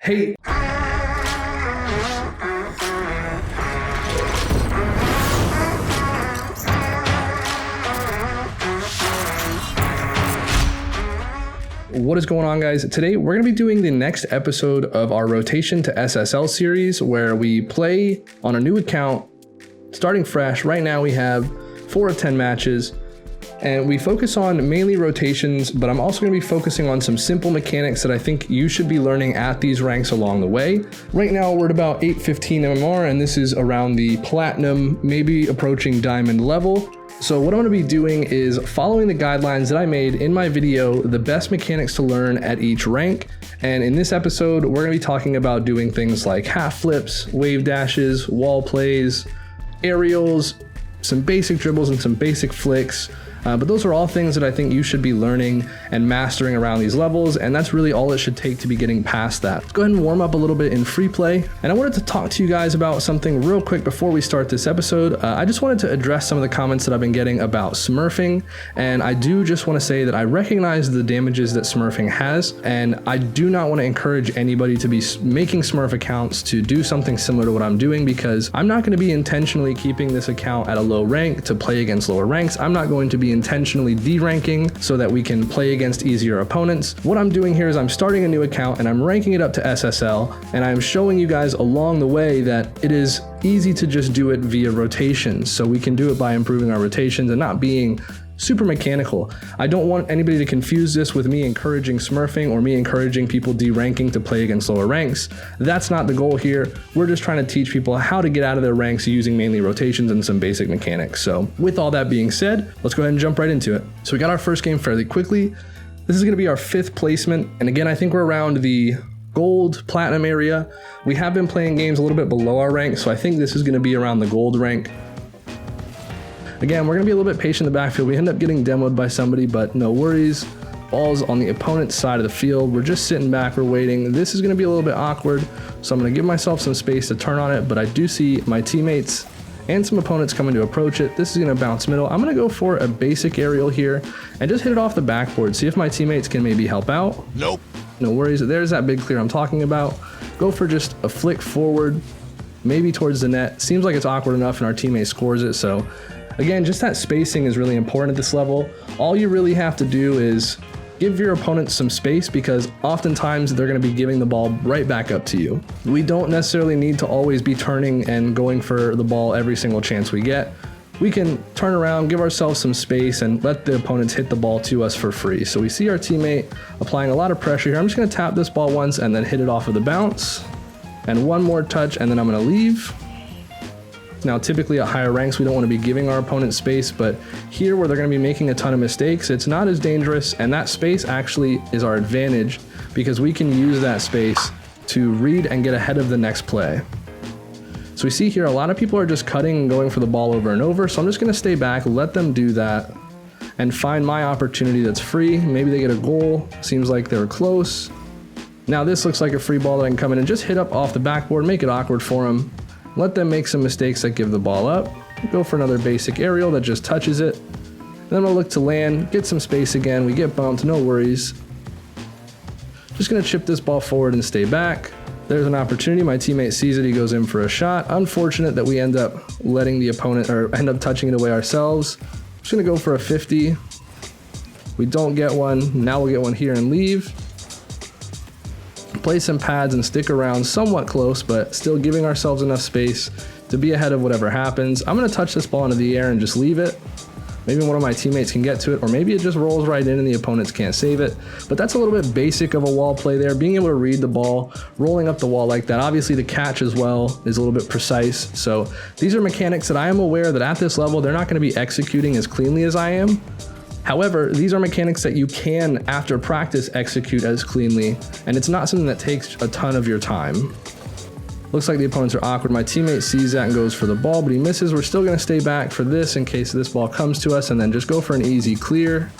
Hey. What is going on, guys? Today we're going to be doing the next episode of our rotation to SSL series where we play on a new account starting fresh. Right now we have 4 of 10 matches and we focus on mainly rotations, but I'm also going to be focusing on some simple mechanics that I think you should be learning at these ranks along the way. Right now we're at about 815 MMR and this is around the platinum, maybe approaching diamond level. So what I'm going to be doing is following the guidelines that I made in my video, the best mechanics to learn at each rank. And in this episode, we're going to be talking about doing things like half flips, wave dashes, wall plays, aerials, some basic dribbles and some basic flicks. But those are all things that I think you should be learning and mastering around these levels, and that's really all it should take to be getting past that. Let's go ahead and warm up a little bit in free play. And I wanted to talk to you guys about something real quick before we start this episode. I just wanted to address some of the comments that I've been getting about smurfing, and I do just want to say that I recognize the damages that smurfing has, and I do not want to encourage anybody to be making smurf accounts to do something similar to what I'm doing, because I'm not going to be intentionally keeping this account at a low rank to play against lower ranks. I'm not going to be intentionally deranking so that we can play against easier opponents. What I'm doing here is I'm starting a new account and I'm ranking it up to SSL, and I'm showing you guys along the way that it is easy to just do it via rotations. So we can do it by improving our rotations and not being super mechanical. I don't want anybody to confuse this with me encouraging smurfing or me encouraging people deranking to play against lower ranks. That's not the goal here. We're just trying to teach people how to get out of their ranks using mainly rotations and some basic mechanics. So with all that being said, let's go ahead and jump right into it. So we got our first game fairly quickly. This is going to be our 5th placement. And again, I think we're around the gold, platinum area. We have been playing games a little bit below our rank, so I think this is going to be around the gold rank. Again, we're going to be a little bit patient in the backfield. We end up getting demoed by somebody, but no worries. Ball's on the opponent's side of the field. We're just sitting back, we're waiting. This is going to be a little bit awkward, so I'm going to give myself some space to turn on it, but I do see my teammates and some opponents coming to approach it. This is going to bounce middle. I'm going to go for a basic aerial here and just hit it off the backboard. See if my teammates can maybe help out. Nope. No worries. There's that big clear I'm talking about. Go for just a flick forward, maybe towards the net. Seems like it's awkward enough and our teammate scores it, so again, just that spacing is really important at this level. All you really have to do is give your opponents some space, because oftentimes they're going to be giving the ball right back up to you. We don't necessarily need to always be turning and going for the ball every single chance we get. We can turn around, give ourselves some space, and let the opponents hit the ball to us for free. So we see our teammate applying a lot of pressure here. I'm just going to tap this ball once and then hit it off of the bounce. And one more touch, and then I'm going to leave. Now, typically at higher ranks, we don't want to be giving our opponent space, but here where they're going to be making a ton of mistakes, it's not as dangerous, and that space actually is our advantage because we can use that space to read and get ahead of the next play. So we see here a lot of people are just cutting and going for the ball over and over, so I'm just going to stay back, let them do that, and find my opportunity that's free. Maybe they get a goal. Seems like they're close. Now this looks like a free ball that I can come in and just hit up off the backboard, make it awkward for them. Let them make some mistakes that give the ball up. Go for another basic aerial that just touches it. Then we'll look to land, get some space again. We get bumped, no worries. Just gonna chip this ball forward and stay back. There's an opportunity, my teammate sees it, he goes in for a shot. Unfortunate that we end up letting the opponent, or end up touching it away ourselves. Just gonna go for a 50. We don't get one, now we'll get one here and leave. Play some pads and stick around somewhat close, but still giving ourselves enough space to be ahead of whatever happens. I'm going to touch this ball into the air and just leave it. Maybe one of my teammates can get to it, or maybe it just rolls right in and the opponents can't save it. But that's a little bit basic of a wall play there, being able to read the ball, rolling up the wall like that. Obviously the catch as well is a little bit precise. So these are mechanics that I am aware that at this level, they're not going to be executing as cleanly as I am. However, these are mechanics that you can, after practice, execute as cleanly, and it's not something that takes a ton of your time. Looks like the opponents are awkward. My teammate sees that and goes for the ball, but he misses. We're still going to stay back for this in case this ball comes to us, and then just go for an easy clear.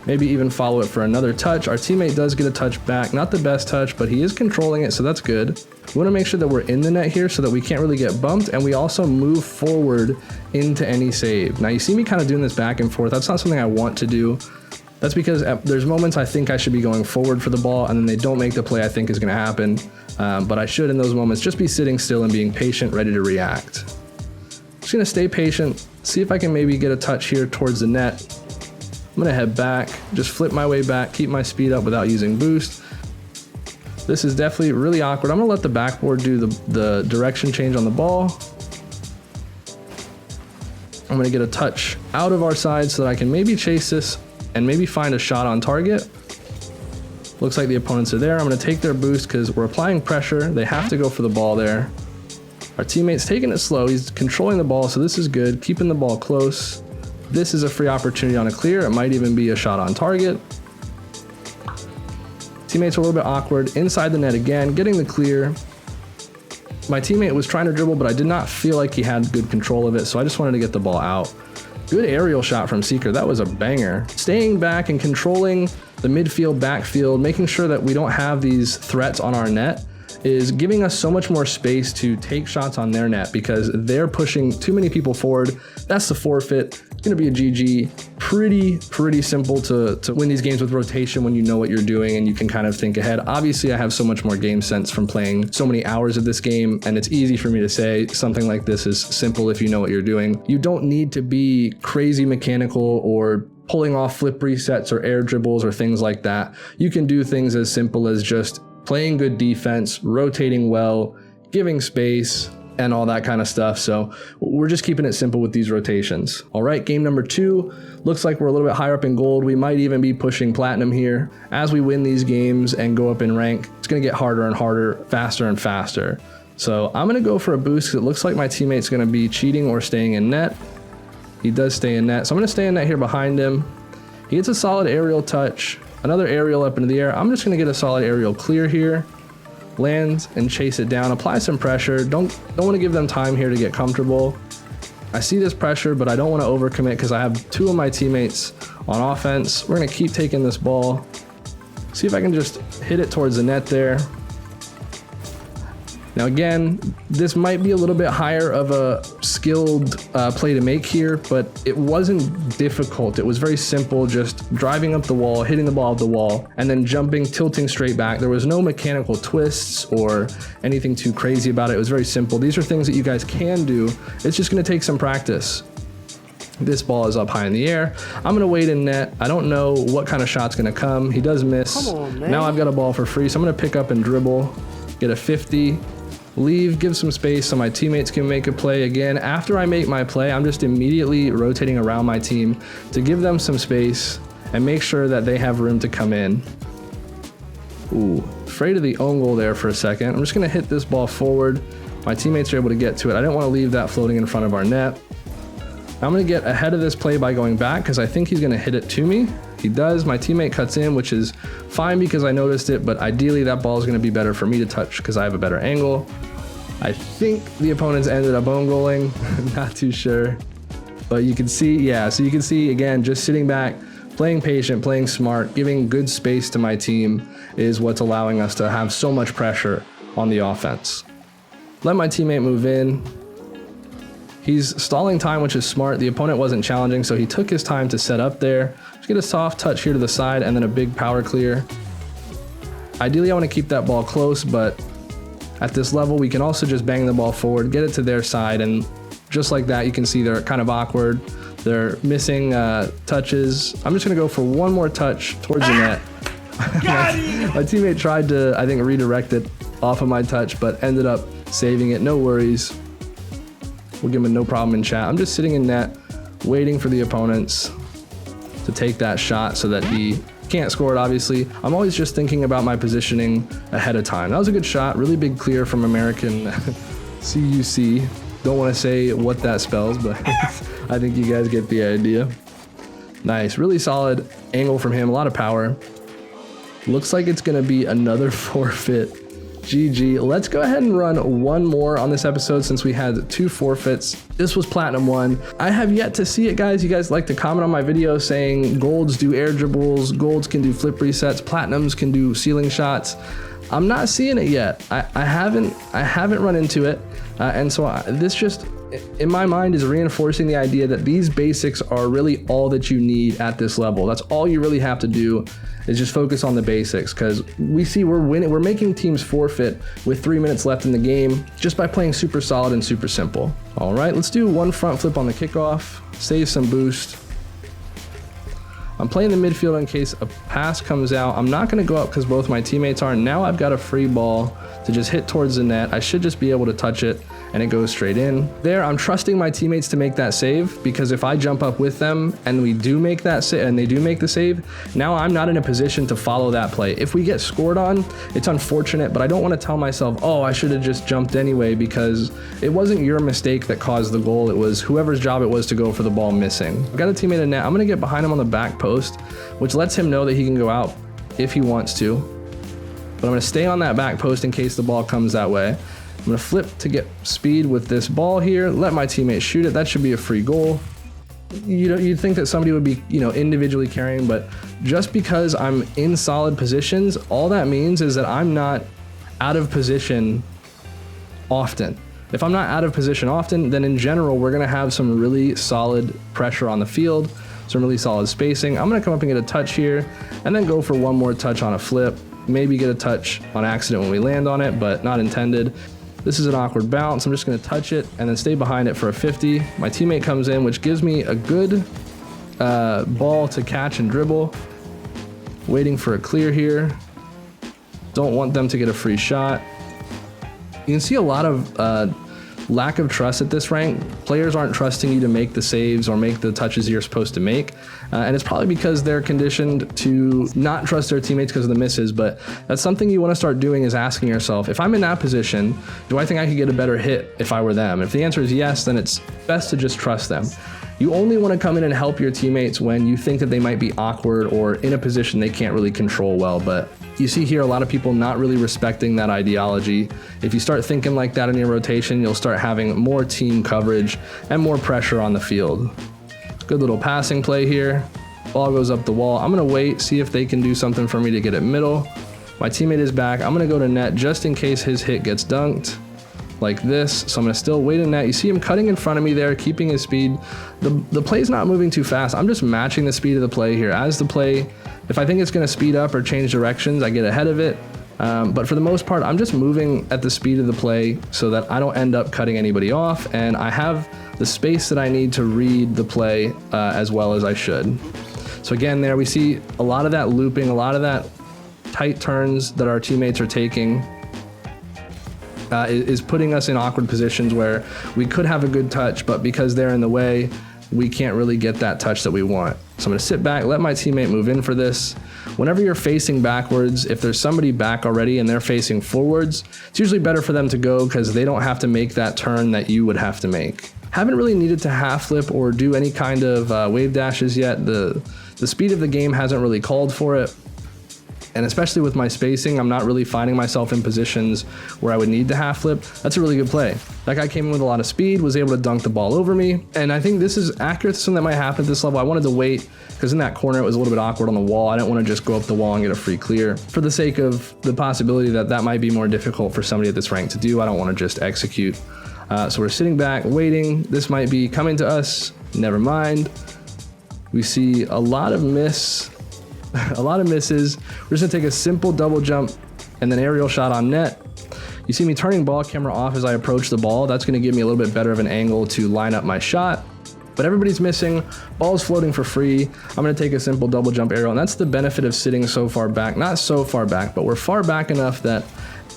Maybe even follow it for another touch. Our teammate does get a touch back. Not the best touch, but he is controlling it, so that's good. We want to make sure that we're in the net here so that we can't really get bumped, and we also move forward into any save. Now you see me kind of doing this back and forth. That's not something I want to do. That's because there's moments I think I should be going forward for the ball, and then they don't make the play I think is going to happen. But I should, in those moments, just be sitting still and being patient, ready to react. Just going to stay patient, see if I can maybe get a touch here towards the net. I'm going to head back, just flip my way back, keep my speed up without using boost. This is definitely really awkward. I'm going to let the backboard do the direction change on the ball. I'm going to get a touch out of our side so that I can maybe chase this and maybe find a shot on target. Looks like the opponents are there. I'm going to take their boost because we're applying pressure. They have to go for the ball there. Our teammate's taking it slow. He's controlling the ball, so this is good. Keeping the ball close. This is a free opportunity on a clear. It might even be a shot on target. Teammates are a little bit awkward. Inside the net again, getting the clear. My teammate was trying to dribble, but I did not feel like he had good control of it, so I just wanted to get the ball out. Good aerial shot from Seeker. That was a banger. Staying back and controlling the midfield, backfield, making sure that we don't have these threats on our net is giving us so much more space to take shots on their net because they're pushing too many people forward. That's the forfeit. It's going to be a GG. Pretty simple to win these games with rotation when you know what you're doing and you can kind of think ahead. Obviously, I have so much more game sense from playing so many hours of this game, and it's easy for me to say something like this is simple if you know what you're doing. You don't need to be crazy mechanical or pulling off flip resets or air dribbles or things like that. You can do things as simple as just playing good defense, rotating well, giving space, and all that kind of stuff. So we're just keeping it simple with these rotations. All right, game number 2. Looks like we're a little bit higher up in gold. We might even be pushing platinum here. As we win these games and go up in rank, it's gonna get harder and harder, faster and faster. So I'm gonna go for a boost because it looks like my teammate's gonna be cheating or staying in net. He does stay in net. So I'm gonna stay in net here behind him. He gets a solid aerial touch. Another aerial up into the air. I'm just gonna get a solid aerial clear here. Land and chase it down, apply some pressure. Don't want to give them time here to get comfortable. I see this pressure, but I don't want to overcommit because I have 2 of my teammates on offense. We're gonna keep taking this ball. See if I can just hit it towards the net there. Now again, this might be a little bit higher of a skilled play to make here, but it wasn't difficult. It was very simple, just driving up the wall, hitting the ball off the wall, and then jumping, tilting straight back. There was no mechanical twists or anything too crazy about it. It was very simple. These are things that you guys can do. It's just gonna take some practice. This ball is up high in the air. I'm gonna wait in net. I don't know what kind of shot's gonna come. He does miss. Come on, man. Now I've got a ball for free, so I'm gonna pick up and dribble, get a 50. Leave, give some space so my teammates can make a play. Again, after I make my play, I'm just immediately rotating around my team to give them some space and make sure that they have room to come in. Ooh, afraid of the own goal there for a second. I'm just gonna hit this ball forward. My teammates are able to get to it. I didn't want to leave that floating in front of our net. I'm gonna get ahead of this play by going back because I think he's gonna hit it to me. He does. My teammate cuts in, which is fine because I noticed it, but ideally that ball is going to be better for me to touch because I have a better angle. I think the opponents ended up own goaling. Not too sure, but you can see, yeah, so you can see again, just sitting back, playing patient, playing smart, giving good space to my team is what's allowing us to have so much pressure on the offense. Let my teammate move in. He's stalling time, which is smart. The opponent wasn't challenging, so he took his time to set up there. Just get a soft touch here to the side and then a big power clear. Ideally, I want to keep that ball close, but at this level, we can also just bang the ball forward, get it to their side, and just like that, you can see they're kind of awkward. They're missing touches. I'm just going to go for one more touch towards the net. My teammate tried to, I think, redirect it off of my touch, but ended up saving it. No worries. We'll give him a no problem in chat. I'm just sitting in net, waiting for the opponents to take that shot so that he can't score it, obviously. I'm always just thinking about my positioning ahead of time. That was a good shot, really big clear from American CUC. Don't want to say what that spells, but I think you guys get the idea. Nice, really solid angle from him, a lot of power. Looks like it's gonna be another forfeit. GG. Let's go ahead and run one more on this episode since we had 2 forfeits. This was Platinum 1. I have yet to see it, guys. You guys like to comment on my video saying golds do air dribbles, golds can do flip resets, platinums can do ceiling shots. I'm not seeing it yet. I haven't run into it, and so this just in my mind is reinforcing the idea that these basics are really all that you need at this level. That's all you really have to do is just focus on the basics, because we see we're winning, we're making teams forfeit with 3 minutes left in the game just by playing super solid and super simple. All right, let's do one front flip on the kickoff, save some boost. I'm playing the midfield in case a pass comes out. I'm not gonna go up because both my teammates are. Now I've got a free ball to just hit towards the net. I should just be able to touch it and it goes straight in. There, I'm trusting my teammates to make that save, because if I jump up with them and we do make that save and they do make the save, now I'm not in a position to follow that play. If we get scored on, it's unfortunate, but I don't want to tell myself, oh, I should have just jumped anyway, because it wasn't your mistake that caused the goal. It was whoever's job it was to go for the ball missing. I've got a teammate in net. I'm gonna get behind him on the back post, which lets him know that he can go out if he wants to. But I'm gonna stay on that back post in case the ball comes that way. I'm gonna flip to get speed with this ball here, let my teammate shoot it. That should be a free goal. You'd think that somebody would be, individually carrying, but just because I'm in solid positions, all that means is that I'm not out of position often. If I'm not out of position often, then in general, we're gonna have some really solid pressure on the field, some really solid spacing. I'm gonna come up and get a touch here, and then go for one more touch on a flip. Maybe get a touch on accident when we land on it, but not intended. This is an awkward bounce. I'm just gonna touch it and then stay behind it for a 50. My teammate comes in, which gives me a good ball to catch and dribble. Waiting for a clear here. Don't want them to get a free shot. You can see a lot of lack of trust at this rank. Players aren't trusting you to make the saves or make the touches you're supposed to make. And it's probably because they're conditioned to not trust their teammates because of the misses, but that's something you want to start doing, is asking yourself, if I'm in that position, do I think I could get a better hit if I were them? If the answer is yes, then it's best to just trust them. You only want to come in and help your teammates when you think that they might be awkward or in a position they can't really control well, but you see here a lot of people not really respecting that ideology. If you start thinking like that in your rotation, you'll start having more team coverage and more pressure on the field. Good little passing play here. Ball goes up the wall. I'm gonna wait, see if they can do something for me to get it middle. My teammate is back. I'm gonna go to net just in case his hit gets dunked like this. So I'm gonna still wait in net. You see him cutting in front of me there, keeping his speed. The play's not moving too fast. I'm just matching the speed of the play here. As the play, if I think it's gonna speed up or change directions, I get ahead of it. But for the most part, I'm just moving at the speed of the play so that I don't end up cutting anybody off, and I have the space that I need to read the play as well as I should. So again, there we see a lot of that looping, a lot of that tight turns that our teammates are taking is putting us in awkward positions where we could have a good touch, but because they're in the way, we can't really get that touch that we want. So I'm gonna sit back, let my teammate move in for this. Whenever you're facing backwards, if there's somebody back already and they're facing forwards, it's usually better for them to go because they don't have to make that turn that you would have to make. Haven't really needed to half flip or do any kind of wave dashes yet. The speed of the game hasn't really called for it. And especially with my spacing, I'm not really finding myself in positions where I would need to half flip. That's a really good play. That guy came in with a lot of speed, was able to dunk the ball over me. And I think this is accurate to something that might happen at this level. I wanted to wait because in that corner, it was a little bit awkward on the wall. I didn't want to just go up the wall and get a free clear. For the sake of the possibility that that might be more difficult for somebody at this rank to do, I don't want to just execute. So we're sitting back, waiting. This might be coming to us. Never mind. We see a lot of misses. We're just gonna take a simple double jump and then aerial shot on net. You see me turning ball camera off as I approach the ball. That's gonna give me a little bit better of an angle to line up my shot. But everybody's missing, ball's floating for free. I'm gonna take a simple double jump aerial, and that's the benefit of sitting so far back. Not so far back, but we're far back enough that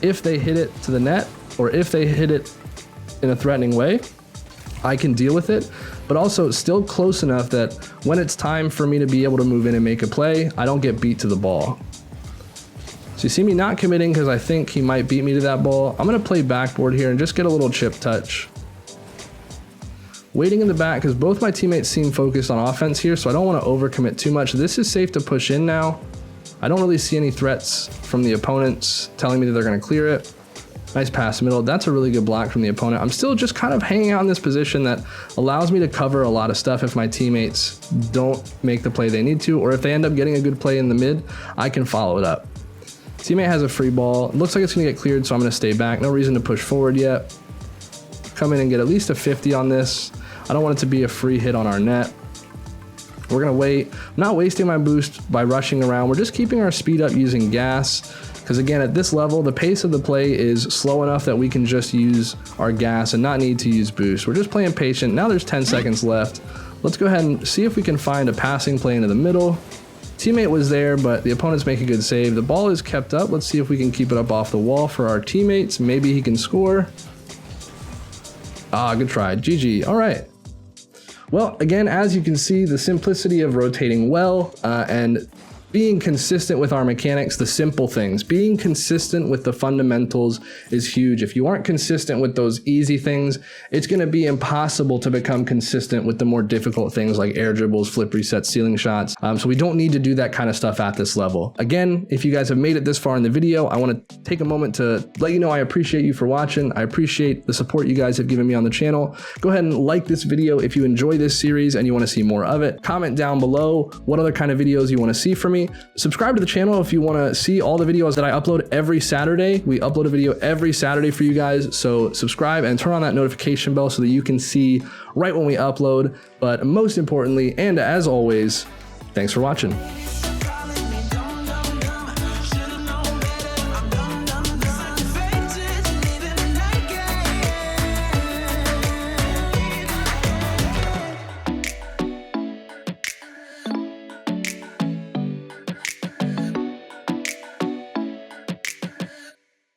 if they hit it to the net, or if they hit it in a threatening way, I can deal with it, but also still close enough that when it's time for me to be able to move in and make a play, I don't get beat to the ball. So you see me not committing because I think he might beat me to that ball. I'm gonna play backboard here and just get a little chip touch. Waiting in the back because both my teammates seem focused on offense here, so I don't wanna overcommit too much. This is safe to push in now. I don't really see any threats from the opponents telling me that they're gonna clear it. Nice pass middle. That's a really good block from the opponent. I'm still just kind of hanging out in this position that allows me to cover a lot of stuff if my teammates don't make the play they need to, or if they end up getting a good play in the mid, I can follow it up. Teammate has a free ball. It looks like it's gonna get cleared, so I'm gonna stay back. No reason to push forward yet. come in and get at least a 50 on this. I don't want it to be a free hit on our net. We're gonna wait. I'm not wasting my boost by rushing around. We're just keeping our speed up using gas. Because again, at this level, the pace of the play is slow enough that we can just use our gas and not need to use boost. We're just playing patient. Now there's 10 seconds left. Let's go ahead and see if we can find a passing play into the middle. Teammate was there, but the opponents make a good save. The ball is kept up. Let's see if we can keep it up off the wall for our teammates. Maybe he can score. Ah, good try. GG. All right. Well, again, as you can see, the simplicity of rotating well and being consistent with our mechanics, the simple things, being consistent with the fundamentals is huge. If you aren't consistent with those easy things, it's going to be impossible to become consistent with the more difficult things like air dribbles, flip resets, ceiling shots. So we don't need to do that kind of stuff at this level. Again, if you guys have made it this far in the video, I want to take a moment to let you know I appreciate you for watching. I appreciate the support you guys have given me on the channel. Go ahead and like this video if you enjoy this series and you want to see more of it. Comment down below what other kind of videos you want to see from me. Subscribe to the channel if you want to see all the videos that I upload every Saturday. We upload a video every Saturday for you guys, so subscribe and turn on that notification bell so that you can see right when we upload. But most importantly, and as always, thanks for watching.